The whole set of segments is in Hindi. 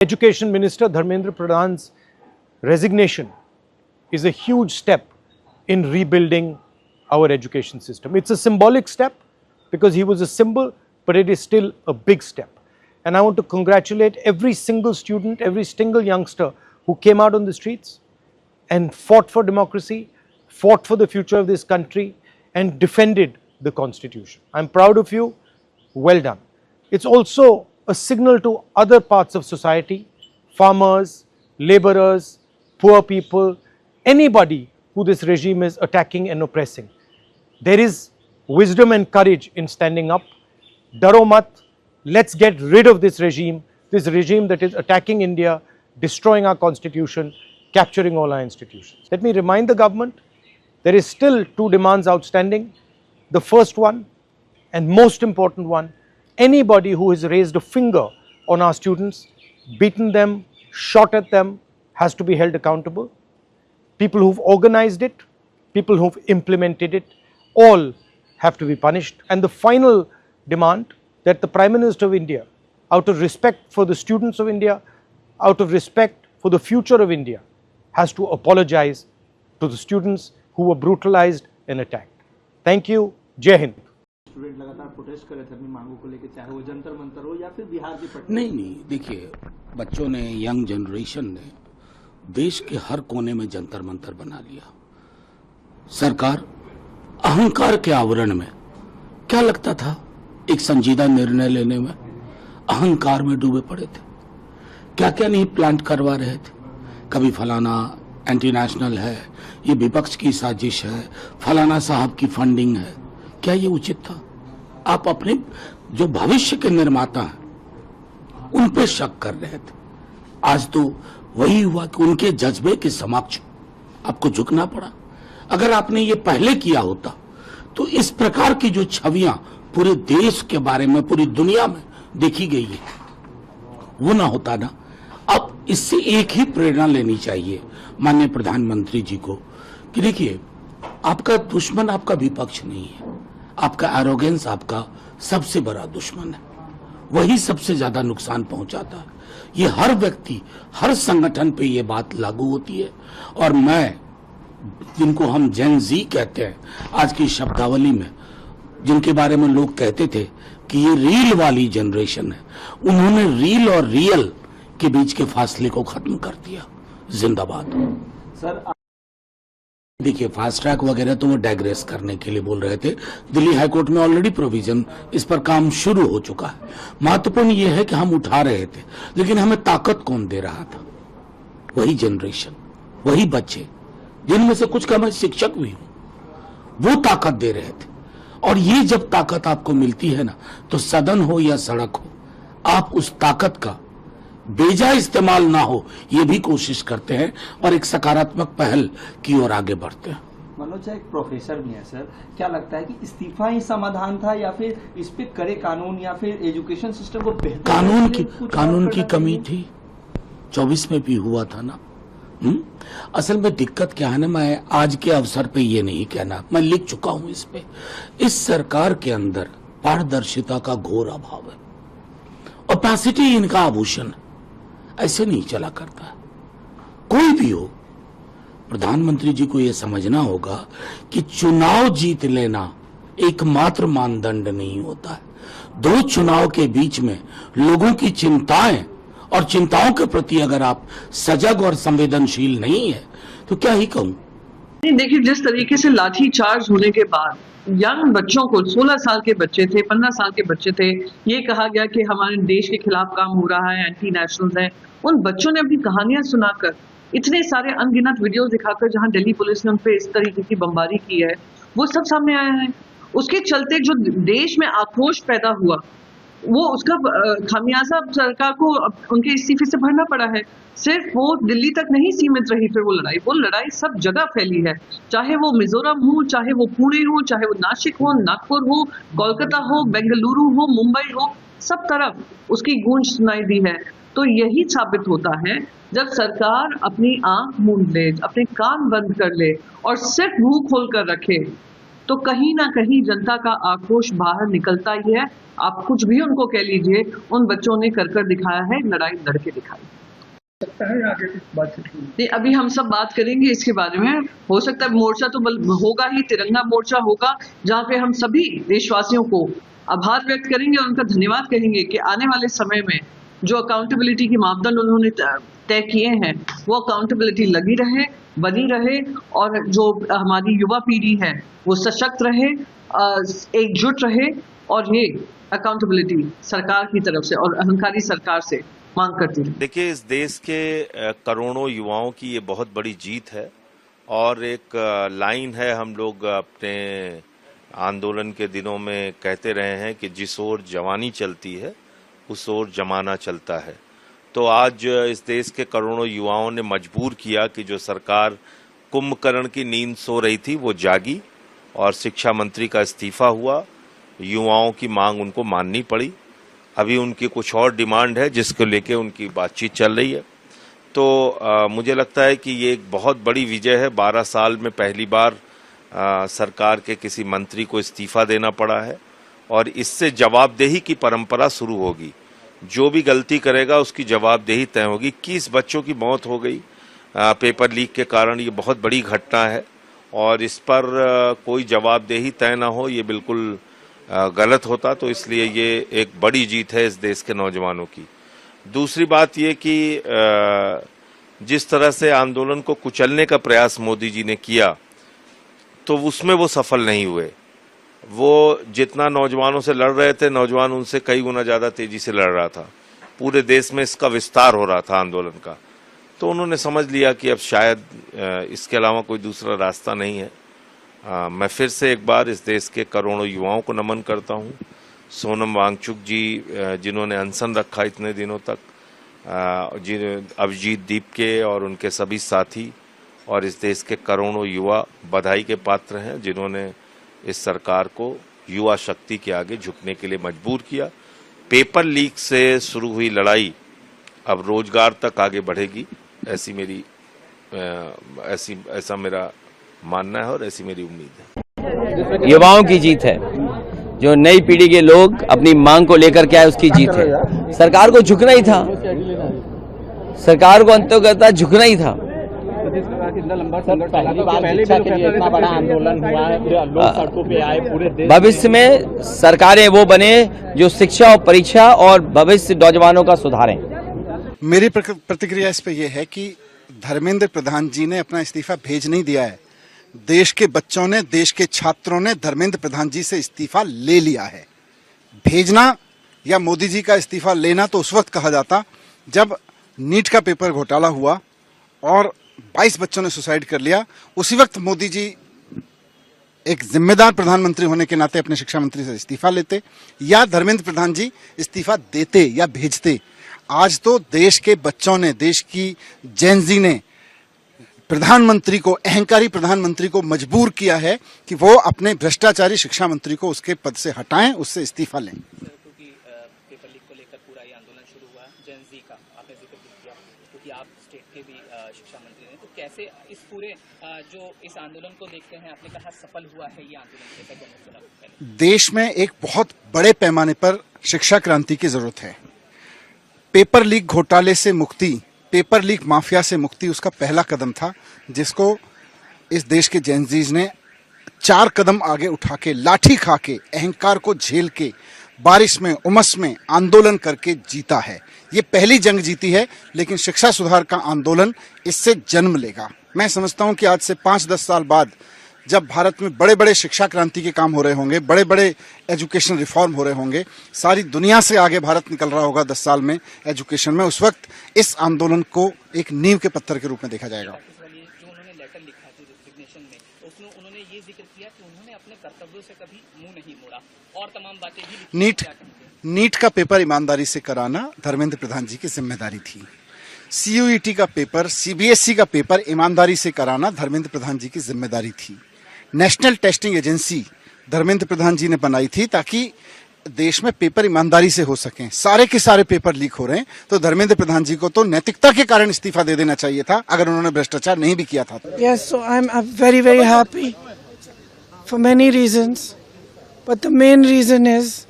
Education Minister Dharmendra Pradhan's resignation is a huge step in rebuilding our education system. It's a symbolic step because he was a symbol, but it is still a big step. And I want to congratulate every single student, every single youngster who came out on the streets and fought for democracy, fought for the future of this country, and defended the Constitution. I'm proud of you. Well done. It's also a signal to other parts of society, farmers, laborers, poor people, anybody who this regime is attacking and oppressing. There is wisdom and courage in standing up. Daro mat, let's get rid of this regime that is attacking India, destroying our constitution, capturing all our institutions. Let me remind the government, there is still 2 demands outstanding. The first one, and most important one, anybody who has raised a finger on our students, beaten them, shot at them, has to be held accountable. People who've organized it, people who've implemented it, all have to be punished. And the final demand, that the Prime Minister of India, out of respect for the students of India, out of respect for the future of India, has to apologize to the students who were brutalized and attacked. Thank you. Jai Hind. Student लगातार प्रोटेस्ट कर रहे थे अपनी मांगों को लेकर, चाहे वो जंतर मंतर हो या फिर बिहार की पटना। नहीं, देखिए, बच्चों ने, यंग जनरेशन ने देश के हर कोने में जंतर मंतर बना लिया। सरकार अहंकार के आवरण में, क्या लगता था एक संजीदा निर्णय लेने में, अहंकार में डूबे पड़े थे। क्या क्या नहीं प्लांट करवा रहे थे। कभी फलाना एंटी नेशनल है, ये विपक्ष की साजिश है, फलाना साहब की फंडिंग है। क्या ये उचित था? आप अपने जो भविष्य के निर्माता हैं उन पे शक कर रहे थे। आज तो वही हुआ कि उनके जज्बे के समक्ष आपको झुकना पड़ा। अगर आपने ये पहले किया होता तो इस प्रकार की जो छवियां पूरे देश के बारे में पूरी दुनिया में देखी गई है वो ना होता ना। अब इससे एक ही प्रेरणा लेनी चाहिए माननीय प्रधानमंत्री जी को कि देखिए, आपका दुश्मन आपका विपक्ष नहीं है, आपका एरोगेंस आपका सबसे बड़ा दुश्मन है। वही सबसे ज्यादा नुकसान पहुंचाता है। ये हर व्यक्ति, हर संगठन पे ये बात लागू होती है। और मैं, जिनको हम जेन जी कहते हैं आज की शब्दावली में, जिनके बारे में लोग कहते थे कि ये रील वाली जनरेशन है, उन्होंने रील और रियल के बीच के फासले को खत्म कर दिया। जिंदाबाद। सर देखिए, फास्ट ट्रैक वगैरह तो वो डाइग्रेस करने के लिए बोल रहे थे। दिल्ली हाईकोर्ट में ऑलरेडी प्रोविजन, इस पर काम शुरू हो चुका है। महत्वपूर्ण ये है कि हम उठा रहे थे, लेकिन हमें ताकत कौन दे रहा था? वही जनरेशन, वही बच्चे, जिनमें से कुछ का मैं शिक्षक भी हूं, वो ताकत दे रहे थे। और ये जब ताकत आपको मिलती है ना, तो सदन हो या सड़क हो, आप उस ताकत का बेजा इस्तेमाल ना हो ये भी कोशिश करते हैं और एक सकारात्मक पहल की ओर आगे बढ़ते हैं। मनोज एक प्रोफेसर भी है सर, क्या लगता है कि इस्तीफा ही समाधान था या फिर इस पे कड़े कानून या फिर एजुकेशन सिस्टम को बेहतर कानून की कमी थी। 24 में भी हुआ था ना। असल में दिक्कत क्या है ना, मैं आज के अवसर पे ये नहीं कहना, मैं लिख चुका हूं इस पे। इस सरकार के अंदर पारदर्शिता का घोर अभाव है। ओपेसिटी इनका आभूषण है। ऐसे नहीं चला करता। कोई भी हो, प्रधानमंत्री जी को यह समझना होगा कि चुनाव जीत लेना एकमात्र मानदंड नहीं होता है। 2 चुनाव के बीच में लोगों की चिंताएं और चिंताओं के प्रति अगर आप सजग और संवेदनशील नहीं है तो क्या ही कहूं। देखिए, जिस तरीके से लाठी चार्ज होने के बाद यंग बच्चों को, 16 साल के बच्चे थे, 15 साल के बच्चे थे, ये कहा गया कि हमारे देश के खिलाफ काम हो रहा है, एंटी नेशनल्स हैं। उन बच्चों ने अपनी कहानियां सुनाकर, इतने सारे अनगिनत वीडियोस दिखाकर जहां दिल्ली पुलिस ने उन पे इस तरीके की बमबारी की है, वो सब सामने आया है। उसके चलते जो देश में आक्रोश पैदा हुआ, वो उसका खामियाजा सरकार को उनके इस्तीफे से भरना पड़ा है। सिर्फ वो दिल्ली तक नहीं सीमित रही फिर वो लड़ाई सब जगह फैली है। चाहे वो मिजोरम हो, चाहे वो पुणे हो, चाहे वो नासिक हो, नागपुर हो, कोलकाता हो, बेंगलुरु हो, मुंबई हो, सब तरफ उसकी गूंज सुनाई दी है। तो यही साबित होता है, जब सरकार अपनी आंख मूंद ले, अपने कान बंद कर ले और सिर्फ मुंह खोल कर रखे, तो कहीं ना कहीं जनता का आक्रोश बाहर निकलता ही है। आप कुछ भी उनको कह लीजिए, उन बच्चों ने कर दिखाया है, लड़ाई लड़के दिखाई नहीं। अभी हम सब बात करेंगे इसके बारे में। हो सकता है मोर्चा तो होगा ही, तिरंगा मोर्चा होगा, जहाँ पे हम सभी देशवासियों को आभार व्यक्त करेंगे और उनका धन्यवाद करेंगे कि आने वाले समय में जो अकाउंटेबिलिटी के मापदंड उन्होंने तय किए हैं, वो अकाउंटेबिलिटी लगी रहे, बनी रहे, और जो हमारी युवा पीढ़ी है वो सशक्त रहे, एकजुट रहे, और ये अकाउंटेबिलिटी सरकार की तरफ से और अहंकारी सरकार से मांग करती है। देखिए, इस देश के करोड़ों युवाओं की ये बहुत बड़ी जीत है, और एक लाइन है हम लोग अपने आंदोलन के दिनों में कहते रहे हैं कि जिस ओर जवानी चलती है उस ओर जमाना चलता है। तो आज इस देश के करोड़ों युवाओं ने मजबूर किया कि जो सरकार कुंभकर्ण की नींद सो रही थी वो जागी, और शिक्षा मंत्री का इस्तीफा हुआ। युवाओं की मांग उनको माननी पड़ी। अभी उनकी कुछ और डिमांड है जिसको लेके उनकी बातचीत चल रही है। तो मुझे लगता है कि ये एक बहुत बड़ी विजय है। 12 साल में पहली बार सरकार के किसी मंत्री को इस्तीफा देना पड़ा है, और इससे जवाबदेही की परंपरा शुरू होगी। जो भी गलती करेगा उसकी जवाबदेही तय होगी। 21 बच्चों की मौत हो गई पेपर लीक के कारण, ये बहुत बड़ी घटना है, और इस पर कोई जवाबदेही तय ना हो ये बिल्कुल गलत होता। तो इसलिए ये एक बड़ी जीत है इस देश के नौजवानों की। दूसरी बात ये कि जिस तरह से आंदोलन को कुचलने का प्रयास मोदी जी ने किया, तो उसमें वो सफल नहीं हुए। वो जितना नौजवानों से लड़ रहे थे, नौजवान उनसे कई गुना ज़्यादा तेजी से लड़ रहा था। पूरे देश में इसका विस्तार हो रहा था आंदोलन का। तो उन्होंने समझ लिया कि अब शायद इसके अलावा कोई दूसरा रास्ता नहीं है। मैं फिर से एक बार इस देश के करोड़ों युवाओं को नमन करता हूँ। सोनम वांगचुक जी जिन्होंने अनशन रखा इतने दिनों तक, अभिजीत दीपके और उनके सभी साथी, और इस देश के करोड़ों युवा बधाई के पात्र हैं जिन्होंने इस सरकार को युवा शक्ति के आगे झुकने के लिए मजबूर किया। पेपर लीक से शुरू हुई लड़ाई अब रोजगार तक आगे बढ़ेगी, ऐसा मेरा मानना है और ऐसी मेरी उम्मीद है। युवाओं की जीत है। जो नई पीढ़ी के लोग अपनी मांग को लेकर के आए उसकी जीत है। सरकार को झुकना ही था, सरकार को अंततः झुकना ही था। भविष्य में सरकारें वो बने जो शिक्षा और परीक्षा और भविष्य नौजवानों का सुधारें। मेरी प्रतिक्रिया इस पे ये है कि धर्मेंद्र प्रधान जी ने अपना इस्तीफा भेज नहीं दिया है। देश के बच्चों ने, देश के छात्रों ने धर्मेंद्र प्रधान जी से इस्तीफा ले लिया है। भेजना या मोदी जी का इस्तीफा लेना तो उस वक्त कहा जाता जब नीट का पेपर घोटाला हुआ और 22 बच्चों ने सुसाइड कर लिया। उसी वक्त मोदी जी एक जिम्मेदार प्रधानमंत्री होने के नाते अपने शिक्षा मंत्री से इस्तीफा लेते, या धर्मेंद्र प्रधान जी इस्तीफा देते या भेजते। आज तो देश के बच्चों ने, देश की जेनजी ने प्रधानमंत्री को, अहंकारी प्रधानमंत्री को मजबूर किया है कि वो अपने भ्रष्टाचारी शिक्षा मंत्री को उसके पद से हटाएं, उससे इस्तीफा लें। क्योंकि पेपर लीक को लेकर पूरा ये आंदोलन शुरू हुआ, जेनजी का आपने जिक्र किया, क्योंकि आप स्टेट के भी शिक्षा मंत्री हैं, तो कैसे इस पूरे जो इस आंदोलन को देखते हैं, आपने कहा सफल हुआ है ये आंदोलन? देश में एक बहुत बड़े पैमाने पर शिक्षा क्रांति की जरूरत है। पेपर लीक घोटाले से मुक्ति, पेपर लीक माफिया से मुक्ति उसका पहला कदम था, जिसको इस देश के जेनजीज ने 4 कदम आगे उठा के, लाठी खा के, अहंकार को झेल के, बारिश में, उमस में आंदोलन करके जीता है। ये पहली जंग जीती है, लेकिन शिक्षा सुधार का आंदोलन इससे जन्म लेगा। मैं समझता हूं कि आज से 5-10 साल बाद जब भारत में बड़े बड़े शिक्षा क्रांति के काम हो रहे होंगे, बड़े बड़े एजुकेशन रिफॉर्म हो रहे होंगे, सारी दुनिया से आगे भारत निकल रहा होगा 10 साल में एजुकेशन में, उस वक्त इस आंदोलन को एक नींव के पत्थर के रूप में देखा जाएगा। जो उन्होंने लेटर लिखा था रिजिग्नेशन में, उसमें उन्होंने ये जिक्र किया कि उन्होंने अपने कर्तव्यों से कभी मुंह नहीं मोड़ा, और तमाम बातें भी। नीट का पेपर ईमानदारी से कराना धर्मेंद्र प्रधान जी की जिम्मेदारी थी। CUET का पेपर, CBSE का पेपर ईमानदारी से कराना धर्मेंद्र प्रधान जी की जिम्मेदारी थी। National testing agency Dharmendra Pradhan जी ने बनाई थी ताकि देश में पेपर ईमानदारी से हो सकें। सारे के सारे पेपर लीक हो रहे हैं, तो धर्मेंद्र प्रधान जी को तो नैतिकता के कारण इस्तीफा दे देना चाहिए था, अगर उन्होंने भ्रष्टाचार नहीं भी किया था। Yes, so I'm very, very happy for many reasons, but the main reason is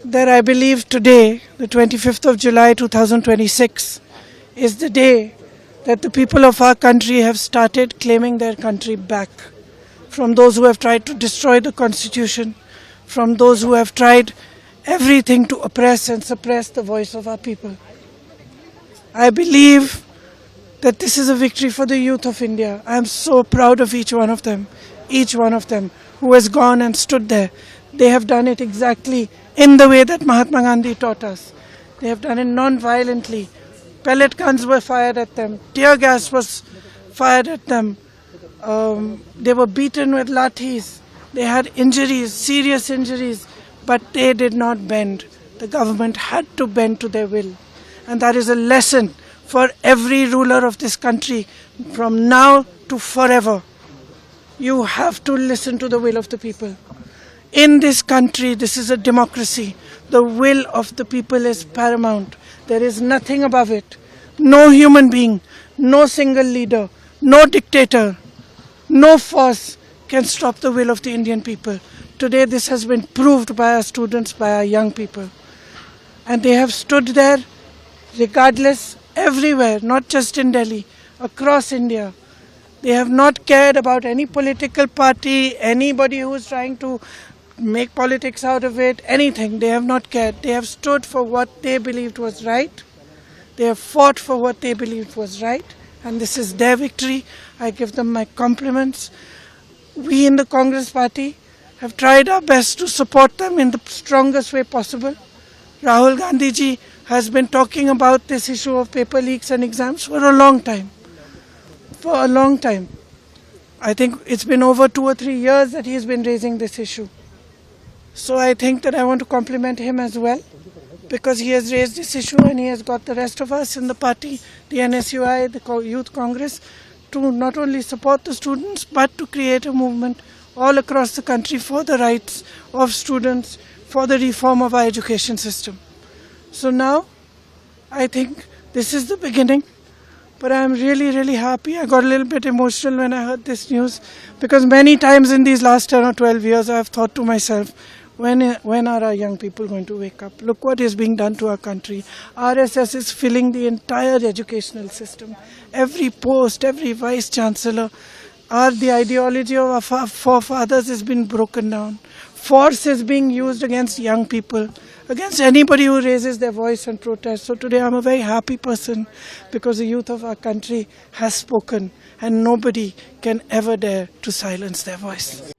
that I believe today, the 25th of July 2026, is the day that the people of our country have started claiming their country back from those who have tried to destroy the Constitution, from those who have tried everything to oppress and suppress the voice of our people. I believe that this is a victory for the youth of India. I am so proud of each one of them who has gone and stood there. They have done it exactly in the way that Mahatma Gandhi taught us. They have done it non-violently. Pellet guns were fired at them. Tear gas was fired at them. They were beaten with lathis. They had injuries, serious injuries, but they did not bend. The government had to bend to their will. And that is a lesson for every ruler of this country from now to forever. You have to listen to the will of the people. In this country, this is a democracy. The will of the people is paramount. There is nothing above it. No human being, no single leader, no dictator, no force can stop the will of the Indian people. Today this has been proved by our students, by our young people. And they have stood there regardless, everywhere, not just in Delhi, across India. They have not cared about any political party, anybody who is trying to make politics out of it, anything. They have not cared. They have stood for what they believed was right. They have fought for what they believed was right. And this is their victory. I give them my compliments. We in the Congress party have tried our best to support them in the strongest way possible. Rahul Gandhi ji has been talking about this issue of paper leaks and exams for a long time. For a long time. I think it's been over 2 or 3 years that he has been raising this issue. So I think that I want to compliment him as well, because he has raised this issue and he has got the rest of us in the party, the NSUI, the Youth Congress, to not only support the students but to create a movement all across the country for the rights of students, for the reform of our education system. So now I think this is the beginning, but I am really, really happy. I got a little bit emotional when I heard this news, because many times in these last 10 or 12 years I have thought to myself, when are our young people going to wake up? Look what is being done to our country. RSS is filling the entire educational system. Every post, every vice chancellor, the ideology of our forefathers has been broken down. Force is being used against young people, against anybody who raises their voice and protest. So today I'm a very happy person, because the youth of our country has spoken and nobody can ever dare to silence their voice.